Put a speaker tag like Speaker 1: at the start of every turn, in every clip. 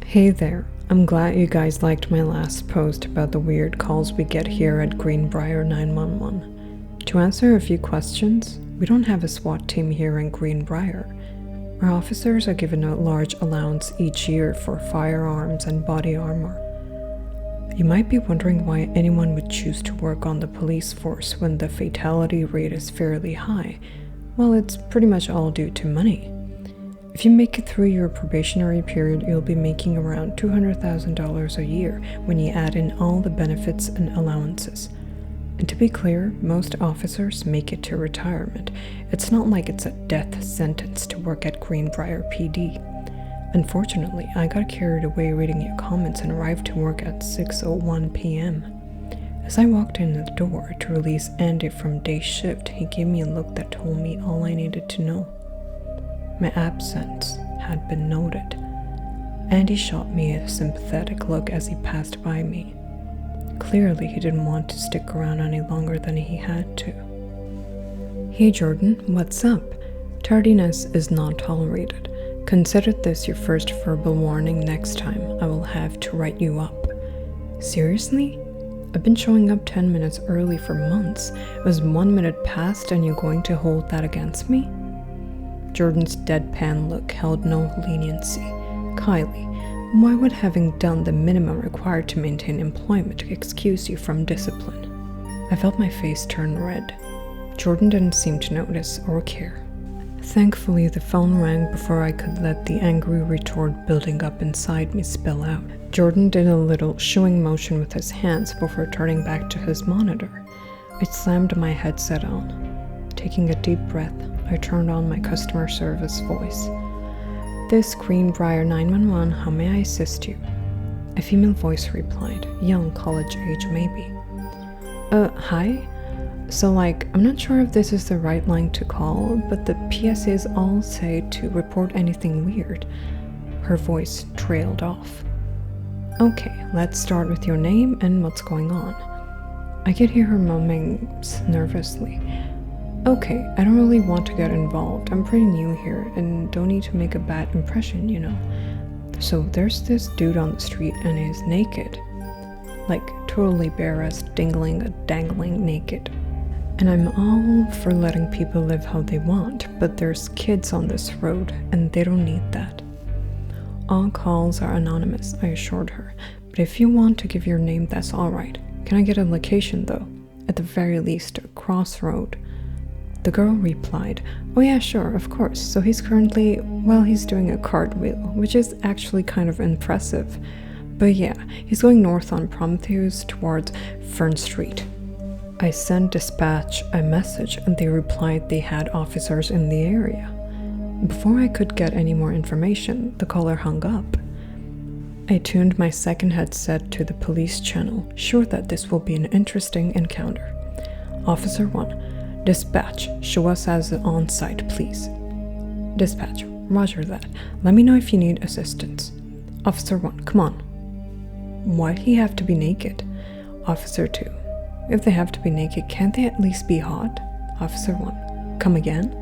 Speaker 1: Hey there, I'm glad you guys liked my last post about the weird calls we get here at Greenbrier 911. To answer a few questions, we don't have a SWAT team here in Greenbrier. Our officers are given a large allowance each year for firearms and body armor. You might be wondering why anyone would choose to work on the police force when the fatality rate is fairly high. Well, it's pretty much all due to money. If you make it through your probationary period, you'll be making around $200,000 a year when you add in all the benefits and allowances. And to be clear, most officers make it to retirement. It's not like it's a death sentence to work at Greenbrier PD. Unfortunately, I got carried away reading your comments and arrived to work at 6:01 p.m. As I walked in the door to release Andy from day shift, he gave me a look that told me all I needed to know. My absence had been noted. Andy shot me a sympathetic look as he passed by me. Clearly, he didn't want to stick around any longer than he had to. Hey Jordan, what's up? Tardiness is not tolerated. Consider this your first verbal warning. Next time, I will have to write you up. Seriously? I've been showing up 10 minutes early for months. It was 1 minute past and you're going to hold that against me? Jordan's deadpan look held no leniency. Kylie, why would having done the minimum required to maintain employment excuse you from discipline? I felt my face turn red. Jordan didn't seem to notice or care. Thankfully, the phone rang before I could let the angry retort building up inside me spill out. Jordan did a little shooing motion with his hands before turning back to his monitor. I slammed my headset on. Taking a deep breath, I turned on my customer service voice. This Greenbrier 911, how may I assist you? A female voice replied, young, college age maybe. Hi? So I'm not sure if this is the right line to call, but the PSAs all say to report anything weird. Her voice trailed off. Okay, let's start with your name and what's going on. I could hear her mumbling nervously. Okay, I don't really want to get involved. I'm pretty new here and don't need to make a bad impression, you know. So there's this dude on the street and he's naked. Totally bare as dangling naked. And I'm all for letting people live how they want, but there's kids on this road and they don't need that. All calls are anonymous, I assured her. But if you want to give your name, that's alright. Can I get a location though? At the very least, a crossroad. The girl replied, oh yeah, sure, of course. So he's currently, he's doing a cartwheel, which is actually kind of impressive. But yeah, he's going north on Prometheus towards Fern Street. I sent dispatch a message and they replied they had officers in the area. Before I could get any more information, the caller hung up. I tuned my second headset to the police channel, sure that this will be an interesting encounter. Officer 1, dispatch, show us as on-site, please. Dispatch, roger that. Let me know if you need assistance. Officer 1, come on. Why'd he have to be naked? Officer 2, if they have to be naked, can't they at least be hot? Officer 1, come again?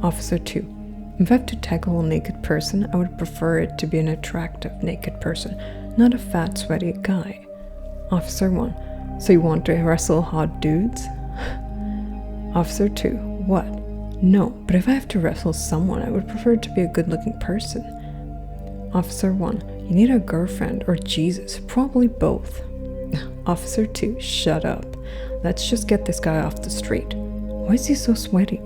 Speaker 1: Officer 2, if I have to tackle a naked person, I would prefer it to be an attractive naked person, not a fat, sweaty guy. Officer 1, so you want to wrestle hot dudes? Officer 2, what? No, but if I have to wrestle someone, I would prefer it to be a good-looking person. Officer 1, you need a girlfriend or Jesus, probably both. Officer 2, shut up. Let's just get this guy off the street. Why is he so sweaty?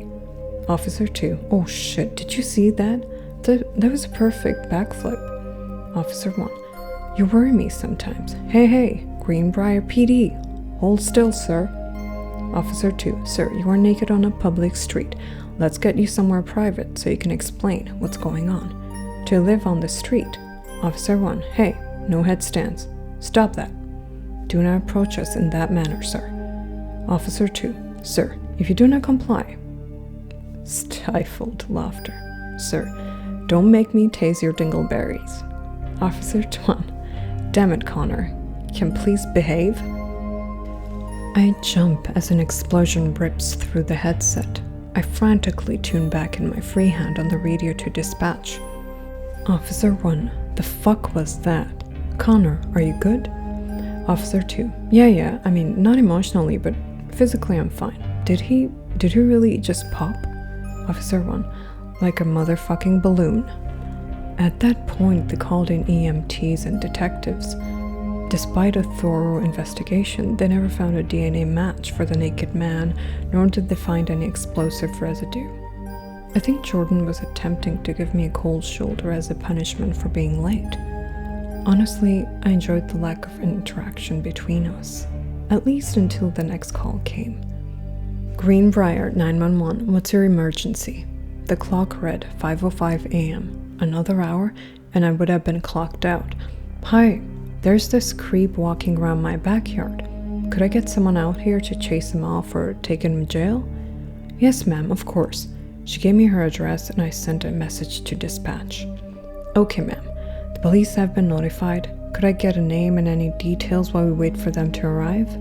Speaker 1: Officer 2, oh shit, did you see that? That was a perfect backflip. Officer 1, you worry me sometimes. Hey, Greenbrier PD. Hold still, sir. Officer 2, sir, you are naked on a public street. Let's get you somewhere private so you can explain what's going on. To live on the street. Officer 1, hey, no headstands. Stop that. Do not approach us in that manner, sir. Officer 2, sir, if you do not comply. Stifled laughter. Sir, don't make me tase your dingleberries. Officer 1, damn it, Connor. Can please behave? I jump as an explosion rips through the headset. I frantically tune back in my free hand on the radio to dispatch. Officer 1, The fuck was that? Connor, are you good? Officer 2. Yeah, I mean, not emotionally, but physically I'm fine. Did he really just pop? Officer 1. Like a motherfucking balloon. At that point, they called in EMTs and detectives. Despite a thorough investigation, they never found a DNA match for the naked man, nor did they find any explosive residue. I think Jordan was attempting to give me a cold shoulder as a punishment for being late. Honestly, I enjoyed the lack of interaction between us, at least until the next call came. Greenbrier 911, what's your emergency? The clock read 5:05 a.m. Another hour, and I would have been clocked out. Hi, there's this creep walking around my backyard. Could I get someone out here to chase him off or take him to jail? Yes, ma'am, of course. She gave me her address and I sent a message to dispatch. Okay, ma'am. The police have been notified. Could I get a name and any details while we wait for them to arrive?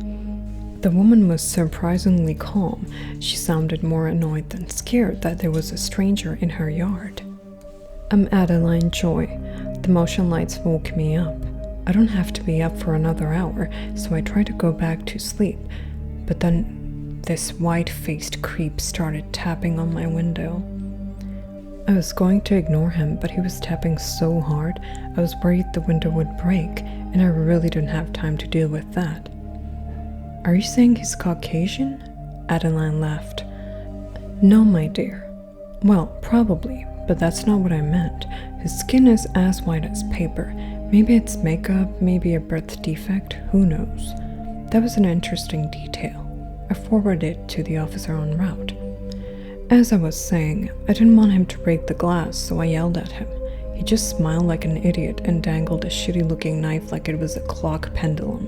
Speaker 1: The woman was surprisingly calm. She sounded more annoyed than scared that there was a stranger in her yard. I'm Adeline Joy. The motion lights woke me up. I don't have to be up for another hour, so I tried to go back to sleep. But then this white-faced creep started tapping on my window. I was going to ignore him, but he was tapping so hard, I was worried the window would break, and I really didn't have time to deal with that. Are you saying he's Caucasian? Adeline laughed. No, my dear. Well, probably, but that's not what I meant. His skin is as white as paper. Maybe it's makeup, maybe a birth defect, who knows. That was an interesting detail. I forwarded it to the officer en route. As I was saying, I didn't want him to break the glass, so I yelled at him. He just smiled like an idiot and dangled a shitty-looking knife like it was a clock pendulum.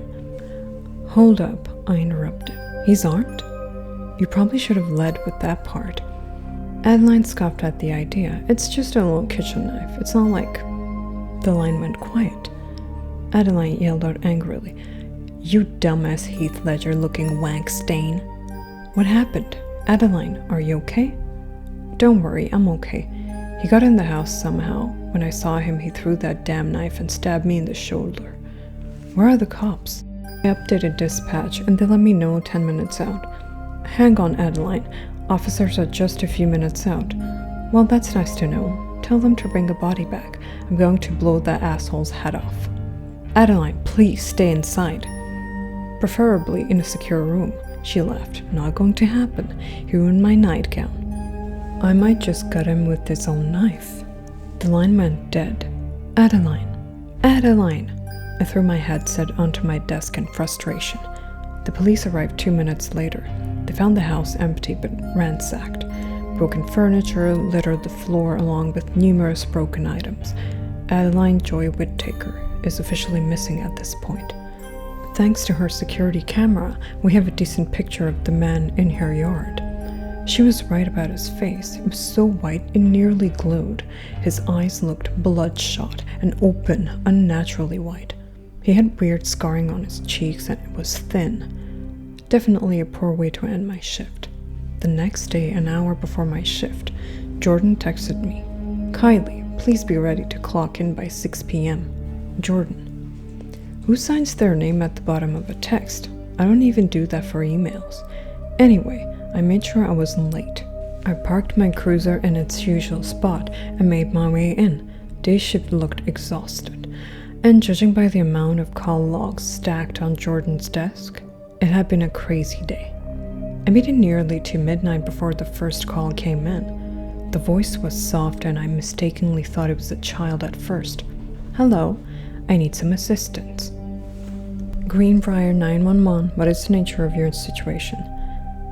Speaker 1: Hold up, I interrupted. He's armed? You probably should have led with that part. Adeline scoffed at the idea. It's just a little kitchen knife. It's not like... The line went quiet. Adeline yelled out angrily. You dumbass Heath Ledger-looking wank stain. What happened? Adeline, are you okay? Don't worry, I'm okay. He got in the house somehow. When I saw him, he threw that damn knife and stabbed me in the shoulder. Where are the cops? I updated dispatch and they let me know 10 minutes out. Hang on, Adeline. Officers are just a few minutes out. Well, that's nice to know. Tell them to bring a body back. I'm going to blow that asshole's head off. Adeline, please stay inside. Preferably in a secure room. She laughed. Not going to happen. He ruined my nightgown. I might just gut him with his own knife. The line went dead. Adeline. Adeline! I threw my headset onto my desk in frustration. The police arrived 2 minutes later. They found the house empty but ransacked. Broken furniture littered the floor along with numerous broken items. Adeline Joy Whittaker is officially missing at this point. Thanks to her security camera, we have a decent picture of the man in her yard. She was right about his face. It was so white it nearly glowed. His eyes looked bloodshot and open, unnaturally white. He had weird scarring on his cheeks and it was thin. Definitely a poor way to end my shift. The next day, an hour before my shift, Jordan texted me, Kylie, please be ready to clock in by 6 p.m. Jordan. Who signs their name at the bottom of a text? I don't even do that for emails. Anyway, I made sure I wasn't late. I parked my cruiser in its usual spot and made my way in. Day shift looked exhausted, and judging by the amount of call logs stacked on Jordan's desk, it had been a crazy day. I made it nearly to midnight before the first call came in. The voice was soft and I mistakenly thought it was a child at first. Hello, I need some assistance. Greenbrier 911, what is the nature of your situation?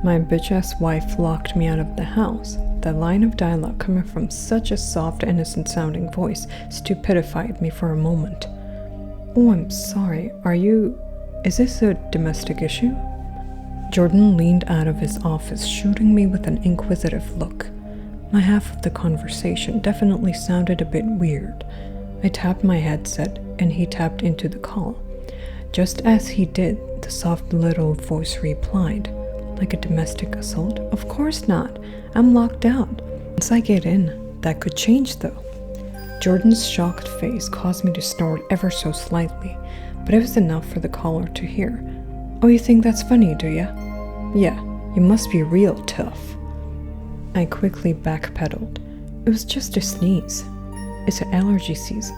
Speaker 1: My bitch-ass wife locked me out of the house. That line of dialogue coming from such a soft, innocent-sounding voice stupidified me for a moment. Oh, I'm sorry. Is this a domestic issue? Jordan leaned out of his office, shooting me with an inquisitive look. My half of the conversation definitely sounded a bit weird. I tapped my headset, and he tapped into the call. Just as he did, the soft little voice replied, like a domestic assault? Of course not. I'm locked out. Once I get in, that could change though. Jordan's shocked face caused me to snort ever so slightly, but it was enough for the caller to hear. "Oh, you think that's funny, do ya? Yeah, you must be real tough." I quickly backpedaled. It was just a sneeze. It's allergy season.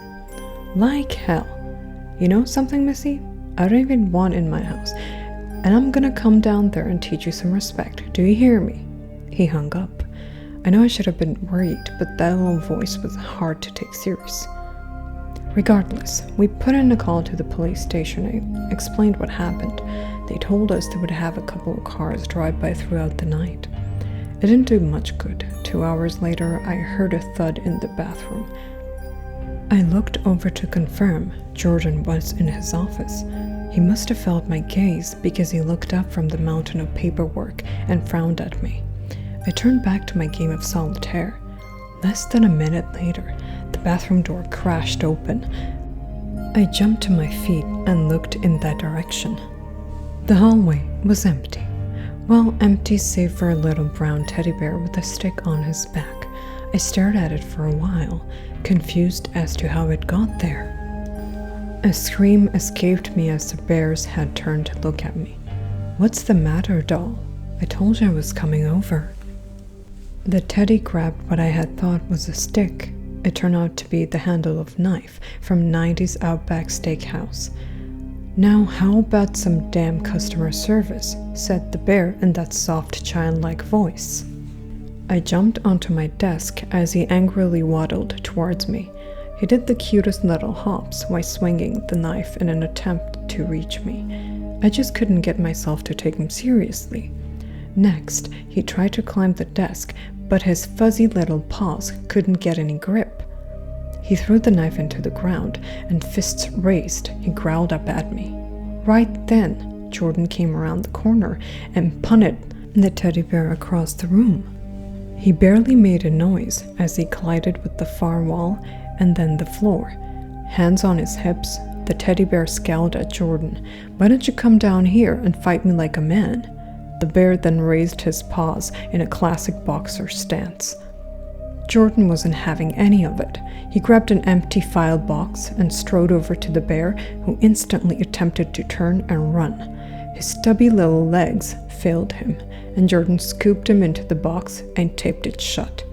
Speaker 1: Like hell. You know something, Missy? I don't even want in my house, and I'm gonna come down there and teach you some respect. Do you hear me? He hung up. I know I should have been worried, but that little voice was hard to take serious. Regardless, we put in a call to the police station and explained what happened. They told us they would have a couple of cars drive by throughout the night. It didn't do much good. 2 hours later, I heard a thud in the bathroom. I looked over to confirm Jordan was in his office. He must have felt my gaze because he looked up from the mountain of paperwork and frowned at me. I turned back to my game of solitaire. Less than a minute later, the bathroom door crashed open. I jumped to my feet and looked in that direction. The hallway was empty. Well, empty save for a little brown teddy bear with a stick on his back. I stared at it for a while, confused as to how it got there. A scream escaped me as the bear's head turned to look at me. "What's the matter, doll? I told you I was coming over." The teddy grabbed what I had thought was a stick. It turned out to be the handle of a knife from 90s Outback Steakhouse. "Now how about some damn customer service?" said the bear in that soft childlike voice. I jumped onto my desk as he angrily waddled towards me. He did the cutest little hops while swinging the knife in an attempt to reach me. I just couldn't get myself to take him seriously. Next, he tried to climb the desk, but his fuzzy little paws couldn't get any grip. He threw the knife into the ground, and fists raised, he growled up at me. Right then, Jordan came around the corner and punted the teddy bear across the room. He barely made a noise as he collided with the far wall and then the floor. Hands on his hips, the teddy bear scowled at Jordan. "Why don't you come down here and fight me like a man?" The bear then raised his paws in a classic boxer stance. Jordan wasn't having any of it. He grabbed an empty file box and strode over to the bear, who instantly attempted to turn and run. His stubby little legs failed him, and Jordan scooped him into the box and taped it shut.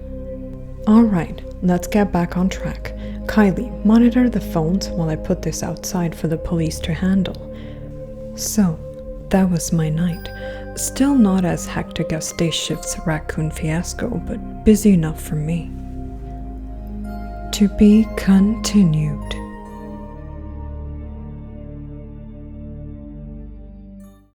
Speaker 1: "All right, let's get back on track. Kylie, monitor the phones while I put this outside for the police to handle." So, that was my night. Still not as hectic as day shift's raccoon fiasco, but busy enough for me. To be continued.